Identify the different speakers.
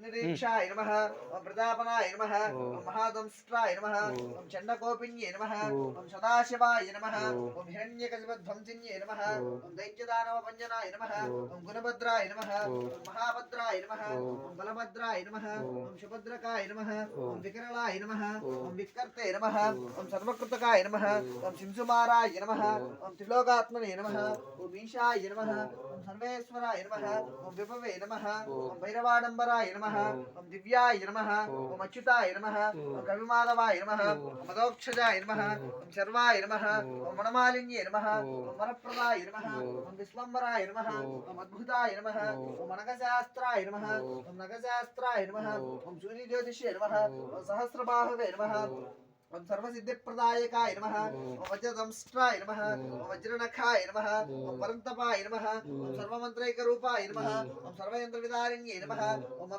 Speaker 1: निरीक्षाय नमः ओम प्रतापनाय नमः ओम महादंष्ट्राय नमः ओम चंडकोपिन्ये नमः ओम सदाशिवाय नमः ओम हिरण्यकशिपध्वंसिन्ये नमः ओम दैत्यदानवभञ्जनाय नमः ओम गुणभद्राय नमः ओम महाभद्राय नमः ओम बलभद्राय नमः ओम सुभद्रकाय नमः ओम विकरलाय नमः ओम विकर्ते नमः ओम सर्वकृतकाय नमः ओम शिंसुमाराय नमः ओम त्रिलोकात्मने नमः ओम ईशाय नमः ओम सर्वेश्वराय नमः ओम विभवे नमः ओम भैरवाडंबराय नमः ओम दिव्याय नमः ओम अच्युताय नमः ओम कविमाधवाय नमः ओम मदोक्षजाय नमः ओम शर्वाय नमः ओम वनमालिन्ये नमः ओम वरप्रदाय नमः ओम विश्वम्बराय नमः ओम अद्भुताय नमः ओम नगशास्त्राय नमः ओम नगशास्त्राय नमः ओम सूर्यज्योतिषे नमः ओम सहस्रबाहवे नमः ओम सर्वसिद्धिप्रदायकाय नमः ओम वज्रदंष्ट्राय नमः ओम वज्रनखाय नमः ओम परन्तपाय नमः ओम सर्वमन्त्रैकरूपाय नमः ओम सर्वयन्त्रविदारिण्ये नमः ओम